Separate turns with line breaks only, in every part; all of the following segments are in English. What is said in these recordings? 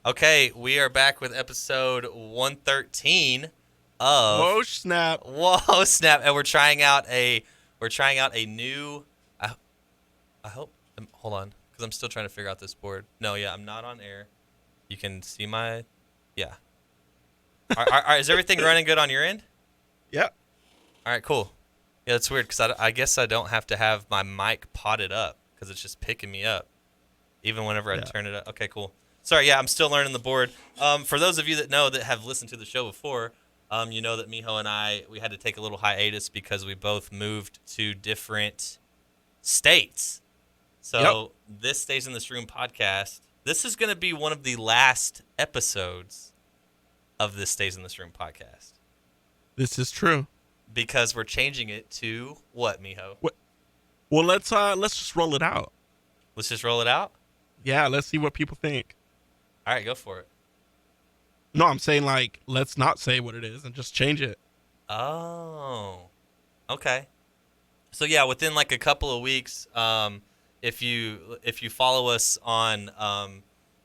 Okay, we are back with episode 113 of
Whoa, snap.
Whoa Snap, and we're trying out a new. I hope. Hold on, because I'm still trying to figure out this board. No, yeah, I'm not on air. You can see my. Yeah. Is everything running good on your end?
Yep.
All right, cool. Yeah, that's weird because I guess I don't have to have my mic potted up because it's just picking me up even whenever I
Yeah.
turn it up. Okay, cool. Sorry, yeah, I'm still learning the board. For those of you that know that have listened to the show before, you know that Miho and we had to take a little hiatus because we both moved to different states.
Yep.
So this Stays in This Room podcast, this is going to be one of the last episodes of this Stays in This Room podcast
This is true.
because we're changing it to what, Miho?
What? Well, let's just roll it out.
Let's just roll it out?
Yeah, let's see what people think.
All right, go for it.
No, I'm saying like let's not say what it is and just change it.
Oh, okay. So yeah, within like a couple of weeks, if you follow us on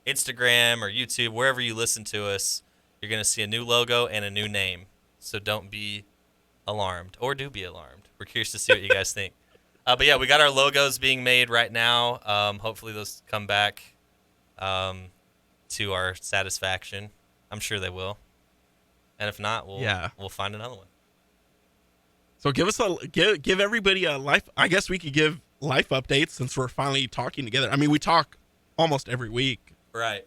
Instagram or YouTube, wherever you listen to us, you're gonna see a new logo and a new name. So don't be alarmed, or do be alarmed. We're curious to see what you guys think. But yeah, we got our logos being made right now. Hopefully those come back to our satisfaction. I'm sure they will. And if not,
Yeah.
we'll find another one.
So give everybody a life. I guess we could give life updates since we're finally talking together. I mean, we talk almost every week.
Right.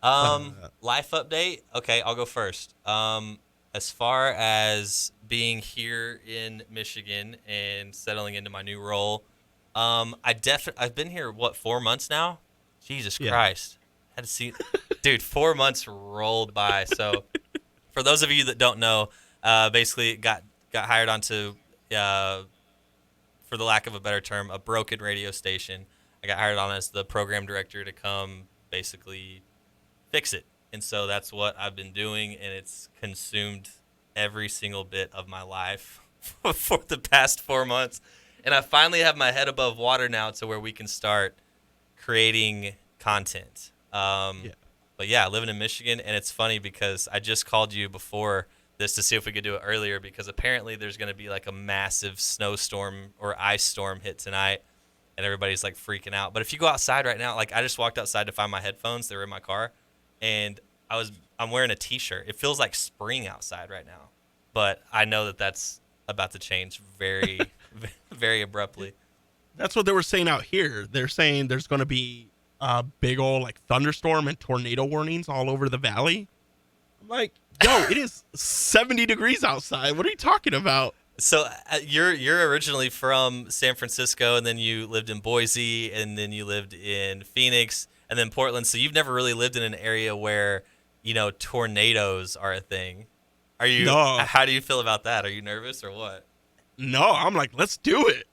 Uh,
Life update. Okay, I'll go first. As far as being here in Michigan and settling into my new role, I've been here 4 months now. Jesus
Yeah.
Christ, had to see, dude. 4 months rolled by. So, for those of you that don't know, basically got hired onto, for the lack of a better term, a broken radio station. I got hired on as the program director to come basically fix it. And so that's what I've been doing, and it's consumed every single bit of my life for the past 4 months. And I finally have my head above water now to where we can start creating content.
yeah.
But yeah, living in Michigan, and it's funny because I just called you before this to see if we could do it earlier because apparently there's going to be like a massive snowstorm or ice storm hit tonight, and everybody's like freaking out. But if you go outside right now, like I just walked outside to find my headphones, they were in my car, and I'm wearing a t-shirt. It feels like spring outside right now, but I know that that's about to change very, very abruptly.
That's what they were saying out here. They're saying there's going to be a big old like thunderstorm and tornado warnings all over the valley. I'm like, yo, it is 70 degrees outside. What are you talking about?
So you're originally from San Francisco, and then you lived in Boise, and then you lived in Phoenix, and then Portland. So you've never really lived in an area where tornadoes are a thing. Are you?
No,
How do you feel about that? Are you nervous or what?
no. I'm like, let's do it.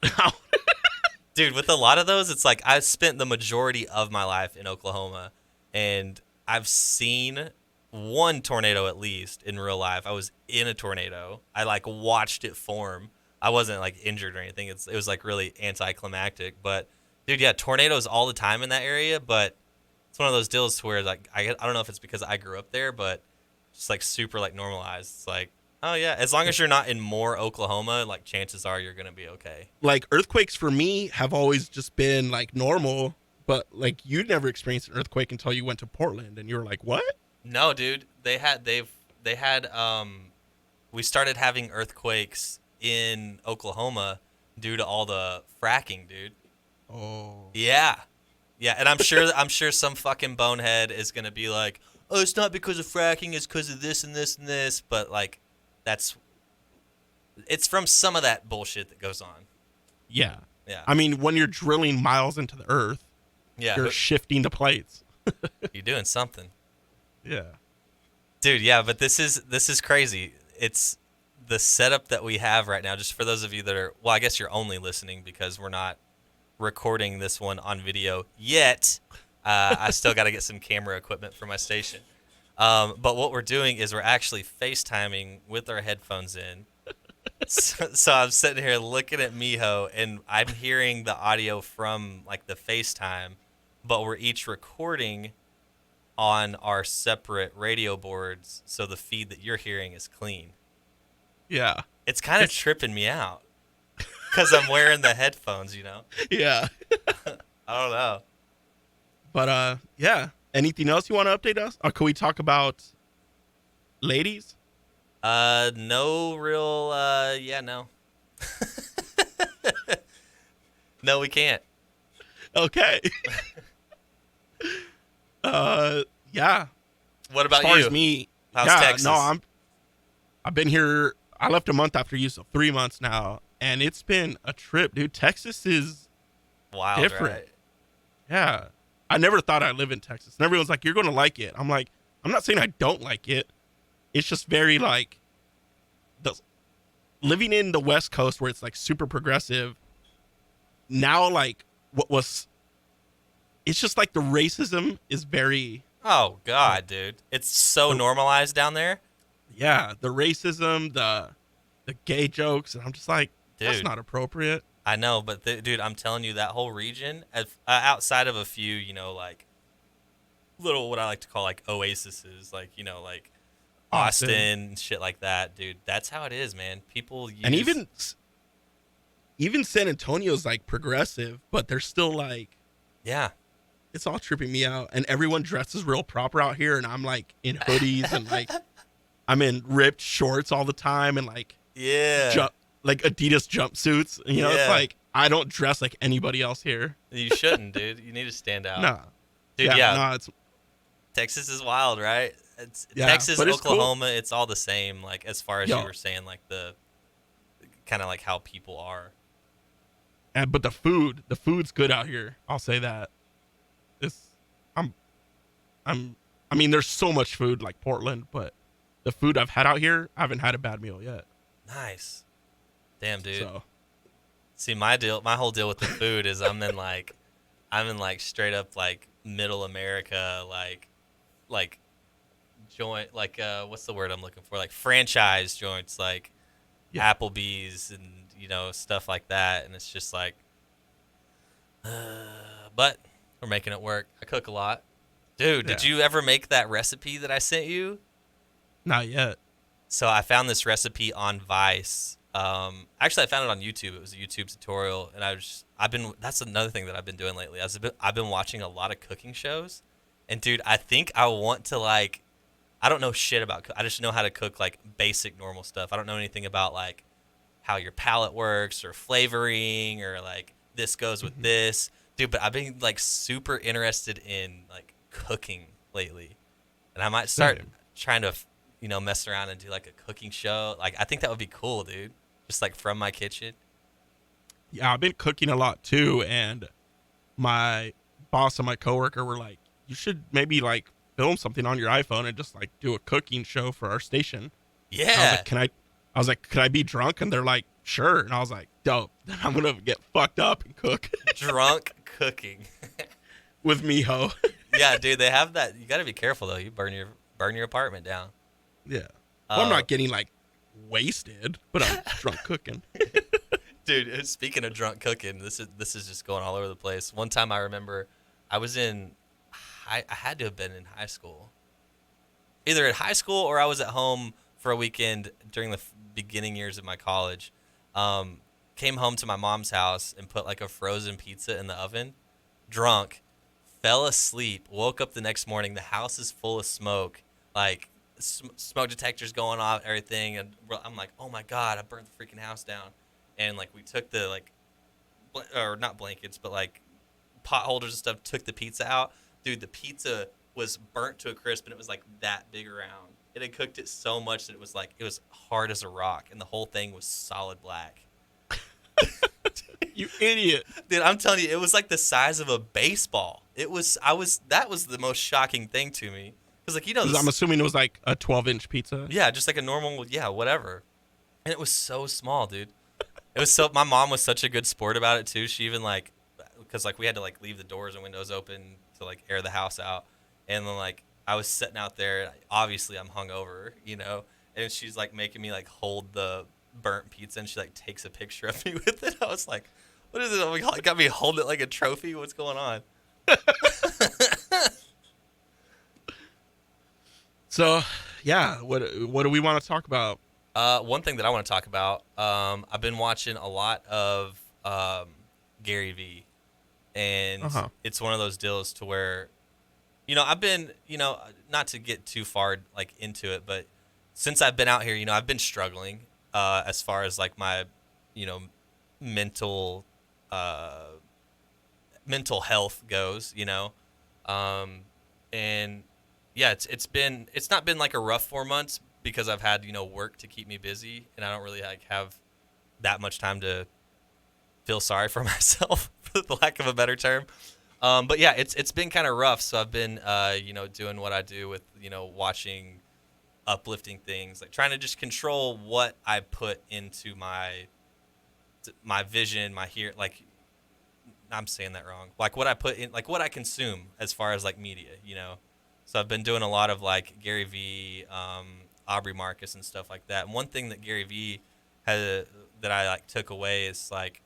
Dude, with a lot of those, it's like I've spent the majority of my life in Oklahoma, and I've seen one tornado at least in real life. I was in a tornado. I like watched it form. I wasn't like injured or anything. It was like really anticlimactic. But dude, yeah, tornadoes all the time in that area. But it's one of those deals where like I don't know if it's because I grew up there, but just like super like normalized. It's like, oh yeah, as long as you're not in Moore, Oklahoma, like chances are you're gonna be okay.
Like earthquakes for me have always just been like normal, but like you never experienced an earthquake until you went to Portland, and you were like, what?
No, dude. They had we started having earthquakes in Oklahoma due to all the fracking, dude.
Oh,
Yeah. Yeah, and I'm sure some fucking bonehead is going to be like, "Oh, it's not because of fracking, it's because of this and this and this." But like that's it's from some of that bullshit that goes on.
yeah.
Yeah.
I mean, when you're drilling miles into the earth,
Yeah,
you're shifting the plates.
you're doing something.
Yeah.
Dude, yeah, but this is crazy. It's the setup that we have right now. Just for those of you that are, well, I guess you're only listening because we're not recording this one on video yet. I still got to get some camera equipment for my station. But what we're doing is we're actually FaceTiming with our headphones in. So I'm sitting here looking at Miho, and I'm hearing the audio from like the FaceTime, but we're each recording on our separate radio boards, so the feed that you're hearing is clean.
Yeah.
It's kind of
It's
tripping me out because I'm wearing the headphones.
yeah.
I don't know.
But yeah. Anything else you want to update us? Or can we talk about ladies?
No real. Yeah, no. No, we can't.
Okay. Yeah.
What
As
about
far
you?
as me,
How's
yeah,
Texas?
no, I've been here. I left a month after you, so 3 months now, and it's been a trip, dude. Texas is
Wild,
different.
right?
Yeah. I never thought I'd live in Texas. And everyone's like, you're going to like it. I'm like, I'm not saying I don't like it. It's just very like the living in the West Coast where it's like super progressive. Now, like it's just like the racism is very,
Oh God, dude, it's so normalized down there,
yeah, the racism, the gay jokes. And I'm just like, that's
dude.
not appropriate.
I know, but dude, I'm telling you, that whole region, outside of a few, like little what I like to call like oases, like like
Austin.
Austin, shit like that, dude. That's how it is, man. People use
And even San Antonio's like progressive, but they're still like,
yeah,
it's all tripping me out. And everyone dresses real proper out here, and I'm like in hoodies and like I'm in ripped shorts all the time and like
yeah.
like Adidas jumpsuits. You know,
Yeah.
it's like I don't dress like anybody else here.
You shouldn't, dude. You need to stand out.
Nah.
Dude, yeah.
No, it's
Texas is wild, right? It's
Yeah,
Texas,
but it's cool.
Oklahoma, it's all the same. Like as far as
Yo.
you were saying, like the kind of like how people are.
but the food's good out here. I'll say that. It's I mean, there's so much food like Portland, but the food I've had out here, I haven't had a bad meal yet.
Nice. Damn, dude.
So
See, my whole deal with the food is I'm in like straight up like middle America, like joint, like what's the word I'm looking for? Like franchise joints, like
Yeah.
Applebee's and stuff like that, and it's just like, but we're making it work. I cook a lot, dude. Did
Yeah.
you ever make that recipe that I sent you?
not yet.
So I found this recipe on Vice. Actually, I found it on YouTube. It was a YouTube tutorial, and that's another thing that I've been doing lately. I've been watching a lot of cooking shows, and dude, I think I want to like, I don't know shit about. I just know how to cook like basic normal stuff. I don't know anything about like how your palate works or flavoring or like this goes with this, dude. But I've been like super interested in like cooking lately, and I might start
Same.
trying to mess around and do like a cooking show. Like I think that would be cool, dude. Just like from my kitchen.
Yeah, I've been cooking a lot too, and my boss and my coworker were like, "You should maybe like film something on your iPhone and just like do a cooking show for our station." And I was
Yeah.
like, "Can I be drunk?" And they're like, "Sure." And I was like, "Dope." Then I'm gonna get fucked up and cook
Drunk cooking.
with Miho.
Yeah, dude, they have that. You got to be careful though. You burn your apartment down.
Yeah. Well, I'm not getting like wasted, but I'm drunk cooking.
Dude, speaking of drunk cooking, this is just going all over the place. One time I remember I was I had to have been in high school. Either at high school or I was at home for a weekend during the beginning years of my college. Came home to my mom's house and put like a frozen pizza in the oven. Drunk, fell asleep, woke up the next morning. The house is full of smoke, like smoke detectors going off, everything. And I'm like, oh my God, I burned the freaking house down. And like we took the like, or not blankets, but like pot holders and stuff, took the pizza out. Dude, the pizza was burnt to a crisp and it was like that big around. It had cooked it so much that it was hard as a rock, and the whole thing was solid black.
You idiot.
Dude, I'm telling you, it was like the size of a baseball. That was the most shocking thing to me. Because like,
'Cause I'm assuming it was like a 12-inch pizza.
yeah, just like a normal, yeah, whatever. And it was so small, dude. My mom was such a good sport about it too. She even like, because like we had to like leave the doors and windows open to like air the house out. And then like I was sitting out there, obviously I'm hungover, and she's like making me like hold the burnt pizza, and she like takes a picture of me with it. I was like, what is it? Oh my God, got me holding it like a trophy. What's going on?
So, yeah, what do we want to talk about?
One thing that I want to talk about, I've been watching a lot of Gary Vee,
Uh
and
huh.
it's one of those deals to where, I've been, not to get too far like into it, but since I've been out here, I've been struggling as far as like my, you know, mental uh, mental health goes, um, and yeah, it's not been like a rough 4 months because I've had work to keep me busy, and I don't really like have that much time to feel sorry for myself, for the lack of a better term. But yeah, it's been kind of rough. So I've been doing what I do with watching uplifting things, like trying to just control what I put into my vision, my hear like I'm saying that wrong. Like what I put in, like what I consume as far as like media. So I've been doing a lot of like Gary Vee, Aubrey Marcus, and stuff like that. And one thing that Gary Vee had that I like took away is like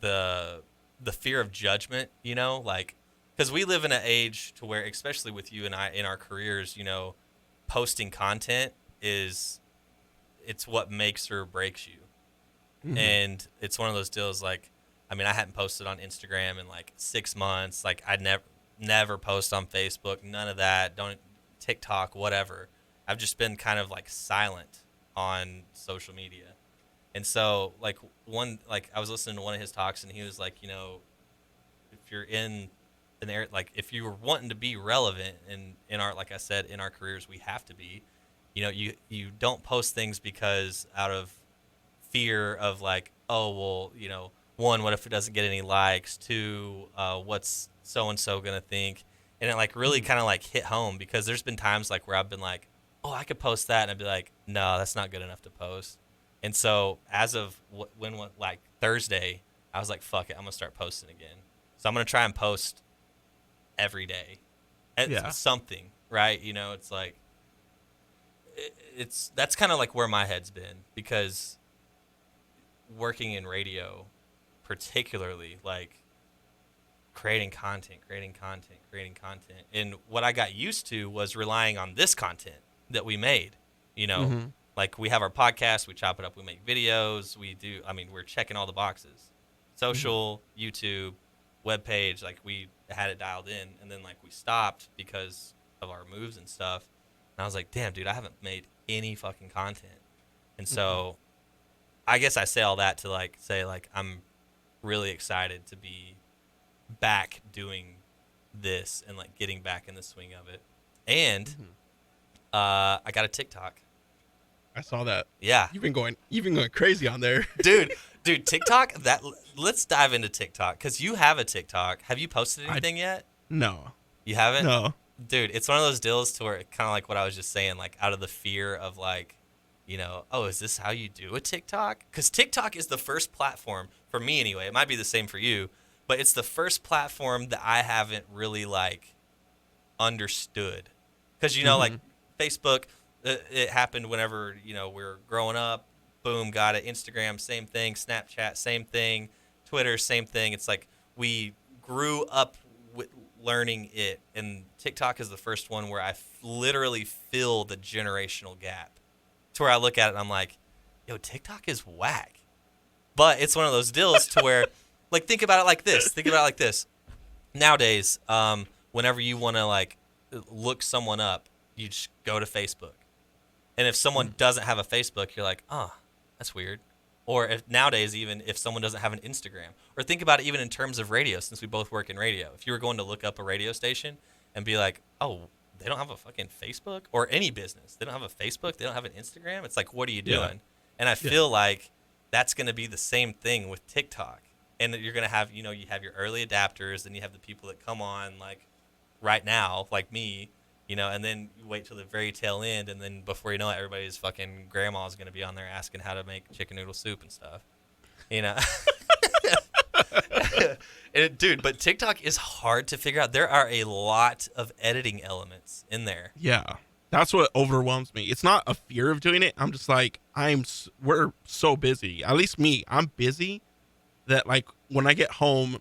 the the fear of judgment. Like because we live in an age to where, especially with you and I in our careers, posting content is it's what makes or breaks you.
Hmm.
And it's one of those deals like, I mean, I hadn't posted on Instagram in like 6 months. Like I'd never post on Facebook, none of that. Don't TikTok, whatever. I've just been kind of like silent on social media. And so like I was listening to one of his talks, and he was like, if you're in an area, like if you're wanting to be relevant in our, like I said, in our careers, we have to be, you don't post things because out of fear of like, oh well, one, what if it doesn't get any likes? Two, what's so and so gonna think? And it like really
Hmm.
kind of like hit home, because there's been times like where I've been like, oh, I could post that, and I'd be like, no, that's not good enough to post. And so as of when like Thursday, I was like, fuck it, I'm gonna start posting again. So I'm gonna try and post every day.
Yeah.
It's something, right? It's like it's that's kind of like where my head's been, because working in radio, particularly like creating content. And what I got used to was relying on this content that we made. You know,
Hmm.
like we have our podcast, we chop it up, we make videos, we do, I mean, we're checking all the boxes.
Hmm.
Social, YouTube, web page, like we had it dialed in, and then like we stopped because of our moves and stuff. And I was like, damn, dude, I haven't made any fucking content. And
Hmm.
so I guess I say all that to like say like I'm really excited to be back doing this and like getting back in the swing of it. And
Hmm.
I got a TikTok.
I saw that.
Yeah,
You've been going crazy on there.
dude, dude, TikTok. Let's dive into TikTok, because you have a TikTok. Have you posted
I
anything yet?
no,
You haven't,
no.
dude. It's one of those deals to where kind of like what I was just saying, like out of the fear of like, oh, is this how you do a TikTok? Because TikTok is the first platform for me anyway. It might be the same for you, but it's the first platform that I haven't really like understood. Because like
Hmm.
Facebook, it happened whenever we were growing up. Boom, got it. Instagram, same thing. Snapchat, same thing. Twitter, same thing. It's like we grew up with learning it, and TikTok is the first one where literally fill the generational gap. To where I look at it and I'm like, yo, TikTok is whack. But it's one of those deals to where, like, think about it like this. Think about it like this. Nowadays, whenever you want to like look someone up, you just go to Facebook. And if someone doesn't have a Facebook, you're like, oh, that's weird. Or if nowadays, even if someone doesn't have an Instagram, or think about it even in terms of radio, since we both work in radio. If you were going to look up a radio station and be like, oh, they don't have a fucking Facebook, or any business, they don't have a Facebook, they don't have an Instagram. It's like, what are you
Yeah.
doing? And I
Yeah.
feel like that's going to be the same thing with TikTok. And you're going to have, you have your early adapters, and you have the people that come on like right now, like me, and then you wait till the very tail end, and then before you know it, everybody's fucking grandma's going to be on there asking how to make chicken noodle soup and stuff, you know. Dude, but TikTok is hard to figure out. There are a lot of editing elements in there.
Yeah. That's what overwhelms me. It's not a fear of doing it. I'm just like we're so busy. At least me. I'm busy that like when I get home,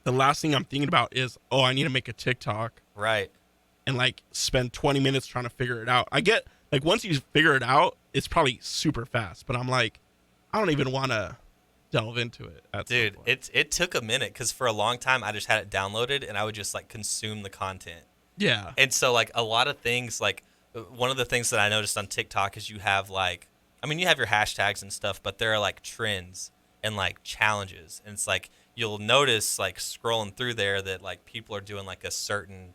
the last thing I'm thinking about is, oh, I need to make a TikTok.
Right.
and like spend 20 minutes trying to figure it out. I get like once you figure it out, it's probably super fast. But I'm like, I don't even want to delve into it at some
Dude,
point.
it took a minute because for a long time I just had it downloaded and I would just like consume the content.
Yeah.
And so like a lot of things like one of the things that I noticed on TikTok is you have like I mean you have your hashtags and stuff, but there are like trends and like challenges. And it's like you'll notice like scrolling through there that like people are doing like a certain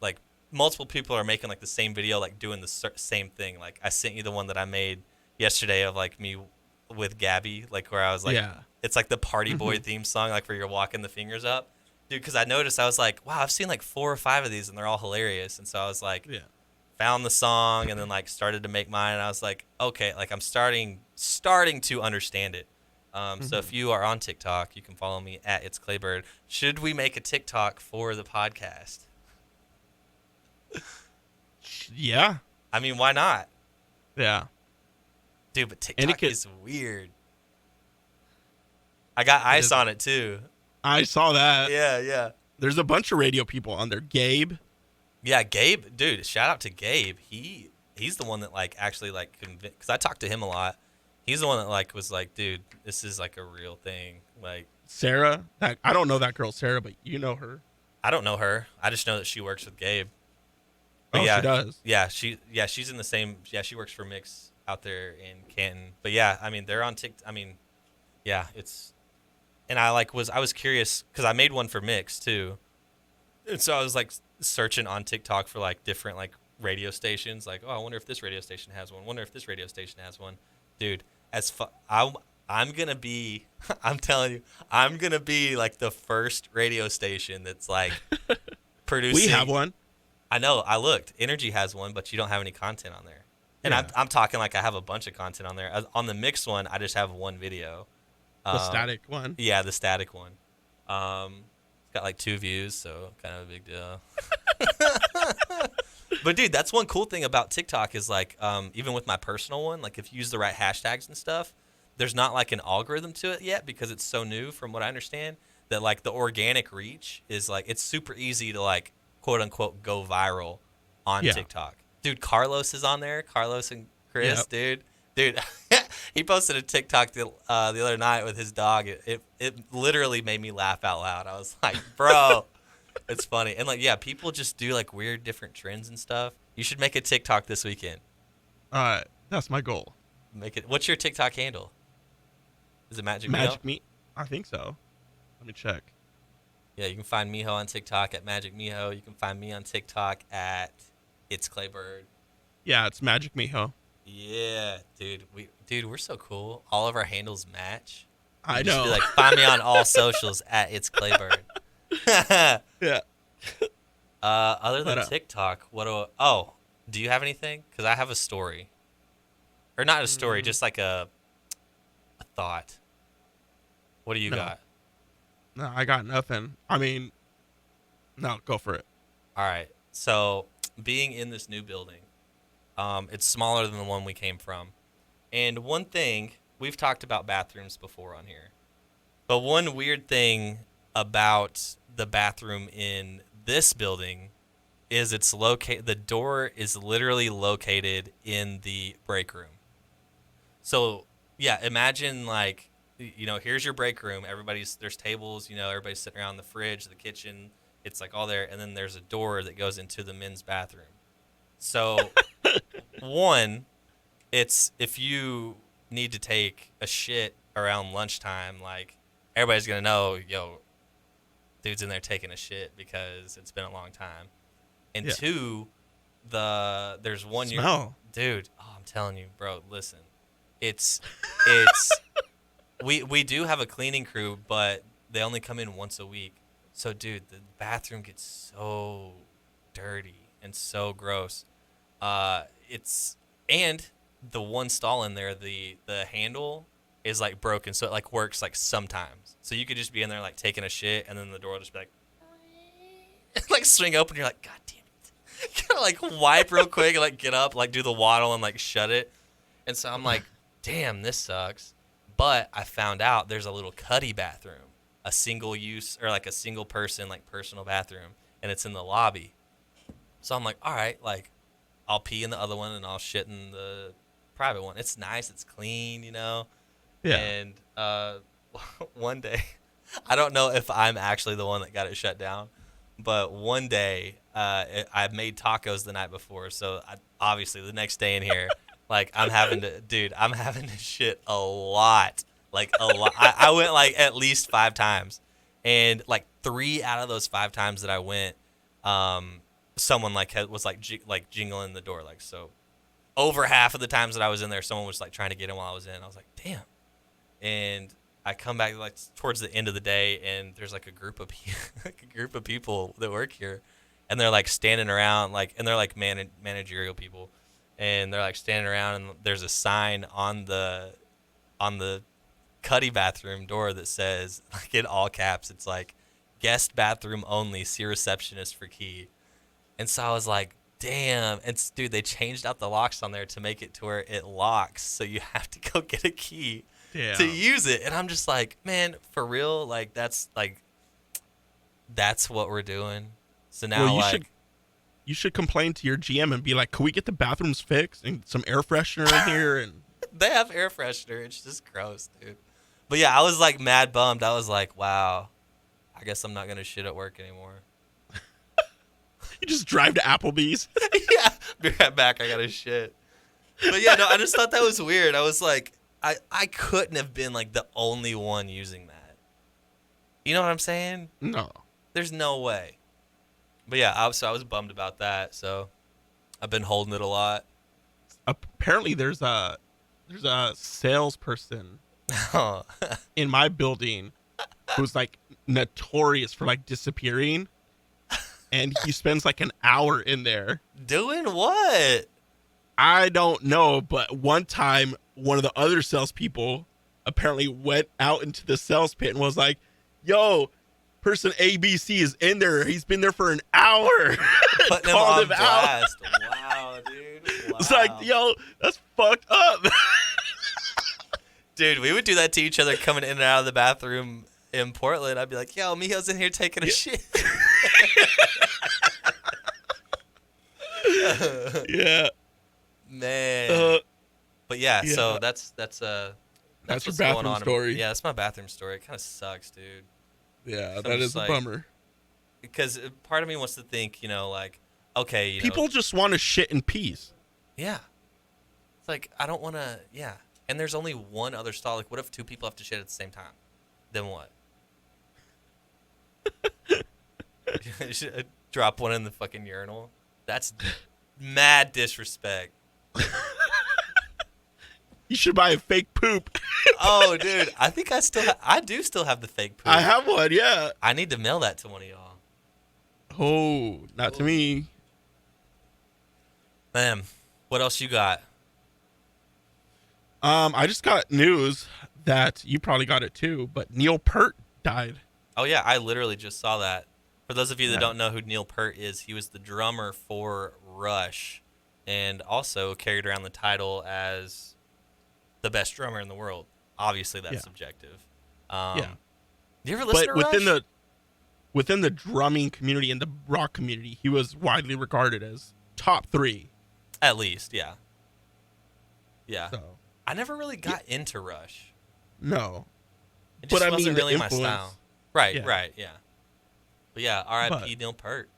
like multiple people are making like the same video like doing the same thing. Like I sent you the one that I made yesterday of like me with Gabby, like where I was like
Yeah.
it's like the party boy
Mhm.
theme song like where you're walking the fingers up. Dude, because I noticed I was like, wow, I've seen like 4 or 5 of these and they're all hilarious. And so I was like,
Yeah.
found the song and then like started to make mine. And I was like, okay, like I'm starting to understand it. So if
Mhm.
you are on TikTok, you can follow me at It's Claybird. Should we make a TikTok for the podcast?
Yeah.
I mean, why not?
Yeah.
Dude, but
And it
TikTok
could.
is weird. I got
It
ice
is.
on it too.
I saw that.
Yeah, yeah.
There's a bunch of radio people on there. Gabe.
Yeah, Gabe, dude, shout out to Gabe. He's the one that like actually like convinced cuz I talked to him a lot. He's the one that like was like, dude, this is like a real thing. Like
Sarah. That I don't know that girl Sarah, but you know her.
I don't know her. I just know that she works with Gabe. But
Oh, she
yeah,
does.
she's in the same she works for Mix out there in Canton. But yeah, I mean, they're on TikTok. I mean, yeah, it's and I was curious cuz I made one for Mix too. And so I was like searching on TikTok for like different like radio stations. Like, oh, I wonder if this radio station has one. Wonder if this radio station has one. Dude, I'm gonna be. I'm telling you, I'm gonna be like the first radio station that's like producing.
We have one.
I know. I looked. Energy has one, but you don't have any content on there. And
Yeah.
I'm talking like I have a bunch of content on there. On the mixed one, I just have one video.
The
Um,
static one.
yeah, the static one. It's got like 2 views, so kind of a big deal. But dude, that's one cool thing about TikTok is like, even with my personal one, like if you use the right hashtags and stuff, there's not like an algorithm to it yet because it's so new, from what I understand. That like the organic reach is like it's super easy to like quote unquote go viral on
Yeah.
TikTok. Dude, Carlos is on there. Carlos and Chris,
Yep.
dude, he posted a TikTok the other night with his dog. It literally made me laugh out loud. I was like, bro, it's funny. And like, yeah, people just do like weird different trends and stuff. You should make a TikTok this weekend.
That's my goal.
Make it. What's your TikTok handle? Is it Magic Miho?
Magic Meat. I think so. Let me check.
Yeah, you can find Miho on TikTok at Magic Miho. You can find me on TikTok at It's Claybird.
Yeah, it's Magic Miho.
Yeah, dude, we're so cool. All of our handles match. You
I
just
know.
be like, find me on all socials at It's Claybird.
Yeah.
Other than
But,
TikTok, do you have anything? Because I have a story, or not a story, just like a thought. What do you
No.
got?
No, I got nothing. I mean, no, go for it.
All right. So being in this new building, it's smaller than the one we came from, and one thing we've talked about bathrooms before on here, but one weird thing about the bathroom in this building is it's located. The door is literally located in the break room. So yeah, imagine like here's your break room. There's tables. Everybody's sitting around the fridge, the kitchen. It's like all there, and then there's a door that goes into the men's bathroom. So one, it's if you need to take a shit around lunchtime, like everybody's gonna know, yo, dude's in there taking a shit because it's been a long time. And
Yeah.
two, there's one
Smell.
dude. Oh, I'm telling you, bro. Listen, it's we do have a cleaning crew, but they only come in once a week. So, dude, the bathroom gets so dirty and so gross. And the one stall in there, the handle is like broken, so it like works like sometimes. So you could just be in there like taking a shit, and then the door will just be like, like swing open. You're like, God damn it! You gotta like wipe real quick and like get up, like do the waddle and like shut it. And so I'm like, damn, this sucks. But I found out there's a little cuddy bathroom, a single use or like a single person like personal bathroom, and it's in the lobby. So I'm like, all right, like I'll pee in the other one and I'll shit in the private one. It's nice, it's clean, you know.
Yeah.
And one day, I don't know if I'm actually the one that got it shut down, but one day I made tacos the night before, so obviously the next day in here, like I'm having to shit a lot, like a lot. I went like at least 5 times, and like 3 out of those 5 times that I went, um, someone like was like like jingling the door, like so. Over half of the times that I was in there, someone was like trying to get in while I was in. I was like, damn. And I come back like towards the end of the day, and there's like a group of like a group of people that work here, and they're like standing around, like, and they're like managerial people, and they're like standing around, and there's a sign on the Cuddy bathroom door that says, like in all caps, it's like guest bathroom only. See receptionist for key. And so I was like, damn. And dude, they changed out the locks on there to make it to where it locks, so you have to go get a key to
Damn.
use it. And I'm just like, man, for real, that's what we're doing. So
Well,
now like
you should complain to your GM and be like, "Can we get the bathrooms fixed and some air freshener in here?" And
they have air freshener. It's just gross, dude. But yeah, I was like mad bummed. I was like, wow, I guess I'm not gonna shit at work anymore.
you just drive to Applebee's.
Yeah, be right back. I gotta shit. But yeah, no, I just thought that was weird. I was like, I couldn't have been like the only one using that. You know what I'm saying?
No.
There's no way. But yeah, so I was bummed about that. So I've been holding it a lot.
Apparently, there's a salesperson
Oh,
in my building who's like notorious for like disappearing, and he spends like an hour in there.
doing what?
I don't know, but one time, one of the other salespeople apparently went out into the sales pit and was like, "Yo, person ABC is in there. He's been there for an hour."
Putting him
Called
on
him out.
blast. Wow, dude. Wow.
It's like, yo, that's fucked up.
Dude, we would do that to each other coming in and out of the bathroom in Portland. I'd be like, yo, Mijo's in here taking a shit.
Yeah.
Man. But yeah,
yeah.
so that's
That's your
what's
bathroom
going on.
story.
Yeah, that's my bathroom story. It kind of sucks, dude.
Yeah,
So
that
I'm
is
just
a
like,
bummer.
Because part of me wants to think, like, okay,
People just want to shit in peace.
yeah. It's like, I don't want to, yeah. And there's only one other stall. Like, what if 2 people have to shit at the same time? Then what? Drop one in the fucking urinal? That's mad disrespect.
You should buy a fake poop.
Oh, dude, I think I do still have the fake poop.
I have one, yeah.
I need to mail that to one of y'all.
Oh, not to me.
Man, what else you got?
I just got news that you probably got it too, but Neil Peart died.
Oh yeah, I literally just saw that. For those of you that
Yeah.
don't know who Neil Peart is, he was the drummer for Rush, and also carried around the title as the best drummer in the world. Obviously, that's
Yeah.
subjective.
Yeah.
You ever listen
But
to Rush?
within the drumming community and the rock community, he was widely regarded as top 3.
At least, yeah. Yeah.
So,
I never really got into Rush.
no.
It
But
just
I mean,
wasn't
the
really my
influence.
style. Right,
Yeah.
right, yeah. But yeah, R.I.P.
But-
Neil Peart.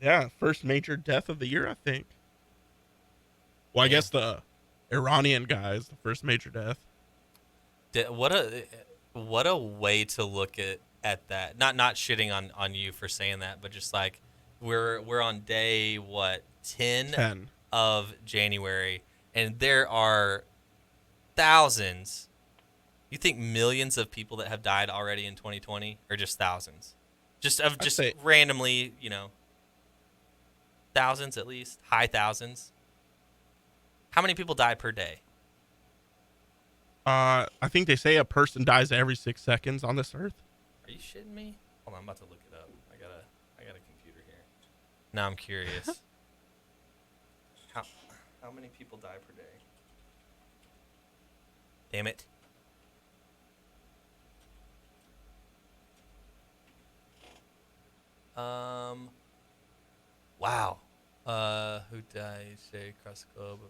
Yeah, first major death of the year, I think. Well, I
Yeah.
guess the Iranian guy is the first major death.
What a way to look at that. Not shitting on you for saying that, but just like we're on day 10
10.
of January, and there are thousands. You think millions of people that have died already in 2020, or just thousands? Just
say-
randomly, thousands at least, high thousands. How many people die per day?
I think they say a person dies every 6 seconds on this earth.
Are you shitting me? Hold on, I'm about to look it up. I got a computer here. Now I'm curious. How many people die per day? Damn it. Wow. Who died each day across the globe?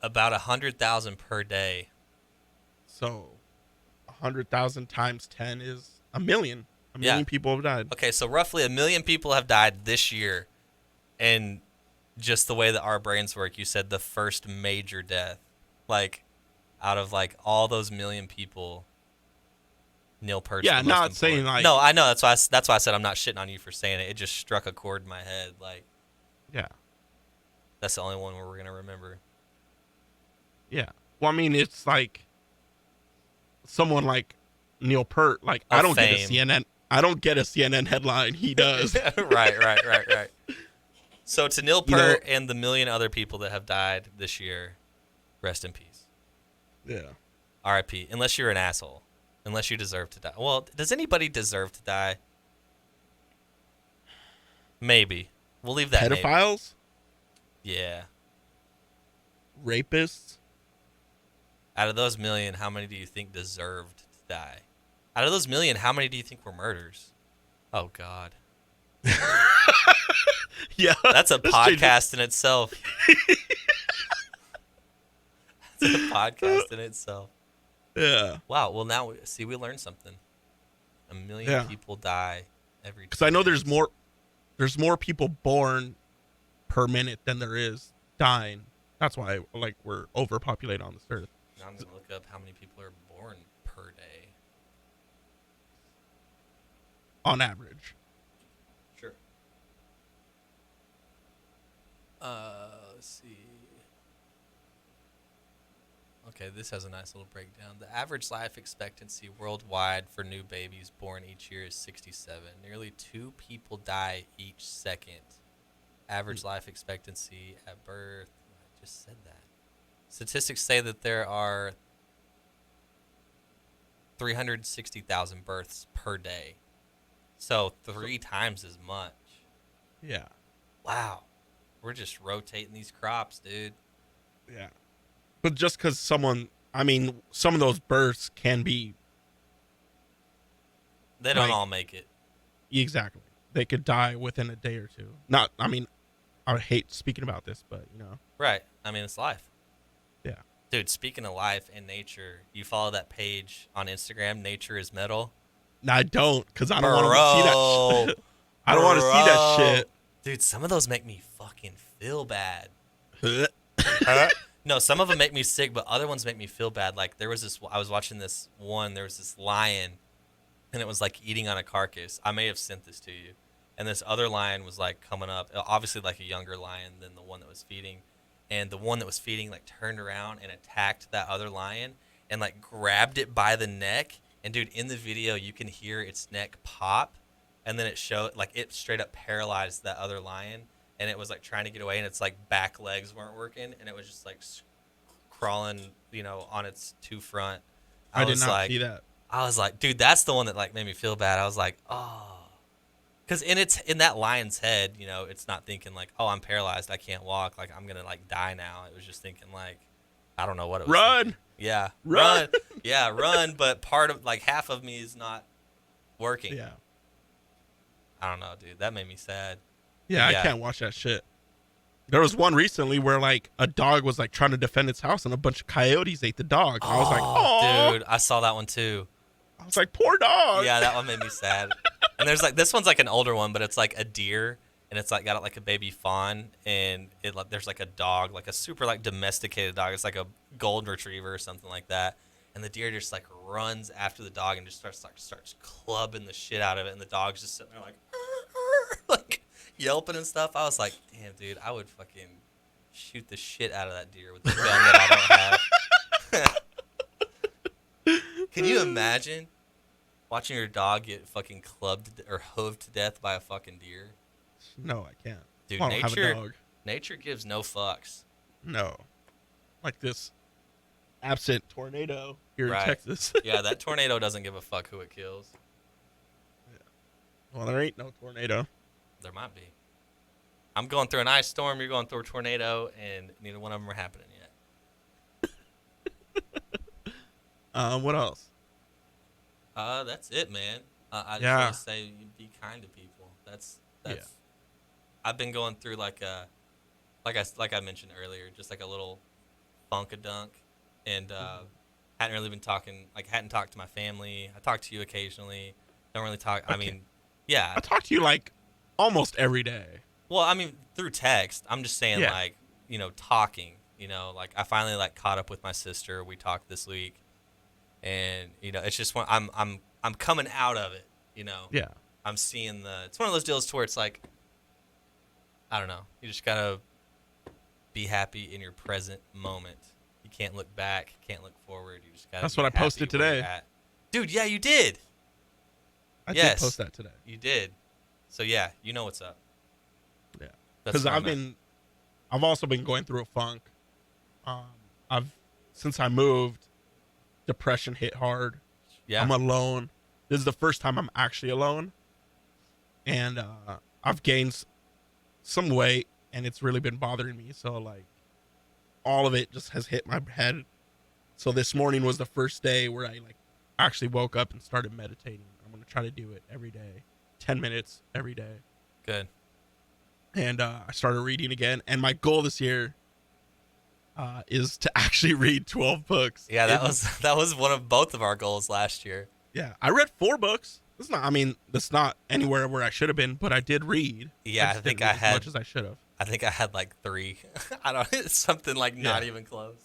About 100,000 per day.
So 100,000 times 10 is a million. A
Yeah.
million people have died.
Okay, so roughly 1 million people have died this year, and just the way that our brains work, you said the first major death, like out of like all those million people, Neil Peart's
Yeah,
the most
not saying
important.
like,
No, I know that's why I said I'm not shitting on you for saying it. It just struck a chord in my head. Like
yeah,
that's the only one where we're gonna remember.
yeah. Well, I mean, it's like someone like Neil Peart. Like, I
Of
don't get a
fame.
CNN. I don't get a CNN headline. He does.
Right. So to Neil
You know?
Peart and the million other people that have died this year, rest in peace.
Yeah.
R.I.P. Unless you're an asshole. Unless you deserve to die. Well, does anybody deserve to die? Maybe. We'll leave that maybe.
Pedophiles,
Yeah.
rapists.
Out of those million, how many do you think deserved to die? Out of those million, how many do you think were murders? Oh, God.
Yeah,
That's a
this changes-
podcast in itself. That's a podcast in itself.
Yeah,
Wow. Well, now, we learned something. 1 million
Yeah.
people die every 2
because I know there's
minutes.
more people born per minute than there is dying. That's why like we're overpopulated on this earth
Now I'm going to look up how many people are born per day.
on average.
Sure. Let's see. Okay, this has a nice little breakdown. The average life expectancy worldwide for new babies born each year is 67. Nearly 2 people die each second. Average life expectancy at birth. I just said that. Statistics say that there are 360,000 births per day. So 3 times as much.
Yeah,
Wow. We're just rotating these crops, dude.
yeah. But just because some of those births can be
They don't
like,
all make it.
exactly. They could die within a day or two. Not, I mean, I hate speaking about this, but
Right. I mean, it's life.
yeah.
Dude, speaking of life and nature, you follow that page on Instagram, Nature is Metal?
No, I don't, because I don't want to see that shit. I don't want to see that shit.
Dude, some of those make me fucking feel bad.
Huh?
No, some of them make me sick, but other ones make me feel bad. Like I was watching this one, there was this lion, and it was like eating on a carcass. I may have sent this to you. And this other lion was like coming up, obviously like a younger lion than the one that was feeding. And the one that was feeding like turned around and attacked that other lion and like grabbed it by the neck. And dude, in the video, you can hear its neck pop. And then it showed like it straight up paralyzed that other lion. And it was like trying to get away, and its like back legs weren't working, and it was just like crawling, on its 2 front.
I did not see that.
I was like, dude, that's the one that like made me feel bad. I was like, oh, because in that lion's head, it's not thinking like, oh, I'm paralyzed, I can't walk, like I'm gonna like die now. It was just thinking like, I don't know what it was.
Run.
Thinking. Yeah,
Run.
Yeah, run. But part of like half of me is not working.
Yeah.
I don't know, dude. That made me sad.
Yeah,
Yeah.
I can't watch that shit. There was one recently where like a dog was like trying to defend its house and a bunch of coyotes ate the dog. I was like, oh,
dude, I saw that one too.
I was like, poor dog.
Yeah, that one made me sad. And there's like this one's like an older one, but it's like a deer, and it's like got like a baby fawn, and there's like a dog, like a super like domesticated dog. It's like a golden retriever or something like that. And the deer just like runs after the dog and just starts clubbing the shit out of it, and the dog's just sitting there like like yelping and stuff. I was like, damn, dude, I would fucking shoot the shit out of that deer with the gun that I don't have. Can you imagine watching your dog get fucking clubbed or hooved to death by a fucking deer?
No, I can't.
Dude,
I don't have a dog.
nature gives no fucks.
No. Like this absent tornado here
Right.
in Texas.
Yeah, that tornado doesn't give a fuck who it kills.
Well, there ain't no tornado.
There might be. I'm going through an ice storm, you're going through a tornado, and neither one of them are happening yet.
What else?
That's it, man. I just
Yeah.
want to say be kind to people. That's
Yeah.
I've been going through like I mentioned earlier, just like a little funkadunk, and hadn't really been talking. Like hadn't talked to my family. I talk to you occasionally. Don't really talk. I
Okay.
mean, yeah.
I talk to you like almost every day.
Well, I mean through text. I'm just saying
Yeah.
like talking. Like I finally like caught up with my sister. We talked this week, and it's just one. I'm coming out of it.
Yeah.
I'm seeing it's one of those deals to where it's like, I don't know. You just gotta be happy in your present moment. You can't look back, can't look forward. You just gotta
That's
be
what I
happy
posted
where you're
today.
at. Dude, yeah, you did.
I did
Yes.
post that today.
You did. So yeah, you know what's up.
Yeah.
That's
Because
where I'm at.
I've also been going through a funk. I've since I moved, depression hit hard.
Yeah.
I'm alone. This is the first time I'm actually alone, and I've gained some weight, and it's really been bothering me. So like, all of it just has hit my head. So this morning was the first day where I like actually woke up and started meditating. I'm gonna try to do it every day, 10 minutes every day,
Good.
and I started reading again. And my goal this year is to actually read 12 books.
Yeah, that was one of both of our goals last year.
Yeah, I read 4 books. It's not. I mean, that's not anywhere where I should have been, but I did read.
Yeah, I
just
think
didn't read
I had
as much as I should have.
I think I had like 3. I don't it's something like not
Yeah.
even close.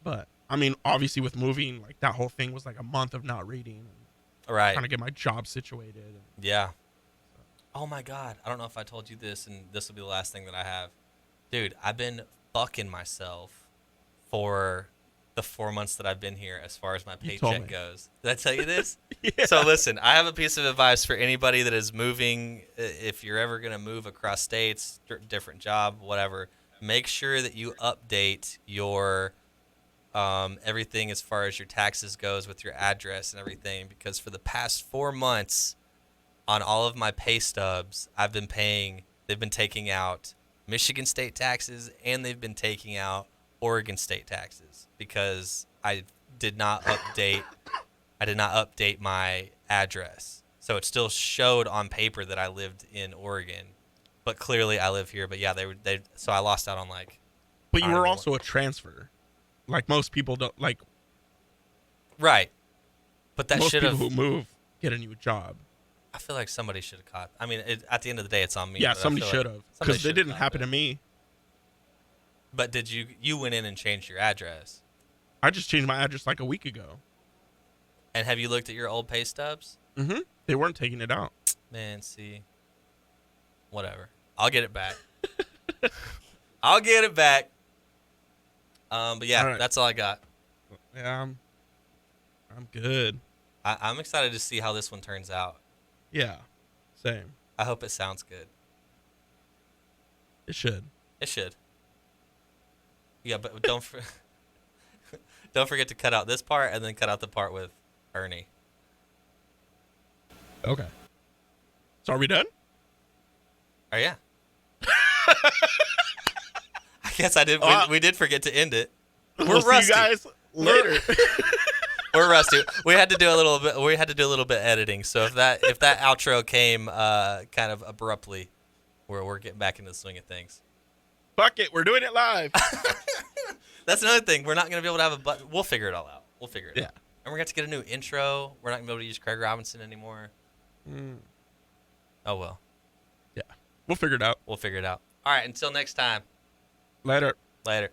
But I mean, obviously with moving, like that whole thing was like a month of not reading, and
Right.
trying to get my job situated. And,
Yeah. Oh my god. I don't know if I told you this, and this will be the last thing that I have. Dude, I've been fucking myself for the 4 months that I've been here as far as my
You told
paycheck
me.
goes. Did I tell you this?
yeah.
So listen, I have a piece of advice for anybody that is moving. If you're ever going to move across states, different job, whatever, make sure that you update your everything as far as your taxes goes with your address and everything, because for the past 4 months on all of my pay stubs, they've been taking out Michigan state taxes, and they've been taking out Oregon state taxes because I did not update my address. So it still showed on paper that I lived in Oregon, but clearly I live here. But yeah, so I lost out on like.
But
I
you
don't
were
even
also a transfer. Like most people don't. Like
Right. But that
most
should
people
have.
who move get a new job.
I feel like somebody should have caught. I mean, at the end of the day, it's on me.
Yeah,
but I
somebody
feel
should
like
have,
somebody
because it
should have
didn't
caught
happen
it.
to me.
But did you went in and changed your address?
I just changed my address like a week ago.
And have you looked at your old pay stubs?
Mm-hmm. They weren't taking it out.
Man, see. Whatever. I'll get it back. I'll get it back. But yeah,
All right.
that's all I got.
Yeah, I'm good.
I'm excited to see how this one turns out.
Yeah, same.
I hope it sounds good.
It should.
It should. Yeah, but don't forget to cut out this part and then cut out the part with Ernie.
Okay. So are we done?
Oh yeah. I guess I did. We did forget to end it.
We'll see
rusty.
you guys later.
We're rusty. We had to do a little bit. We had to do a little bit editing. So if that outro came kind of abruptly, we're getting back into the swing of things.
Fuck it, we're doing it live.
That's another thing. We're not gonna be able to have a button. We'll figure it all out. We'll figure it
Yeah.
out. And we're gonna have to get a new intro. We're not gonna be able to use Craig Robinson anymore. Oh well.
Yeah, we'll figure it out.
We'll figure it out. All right. Until next time.
Later.
Later.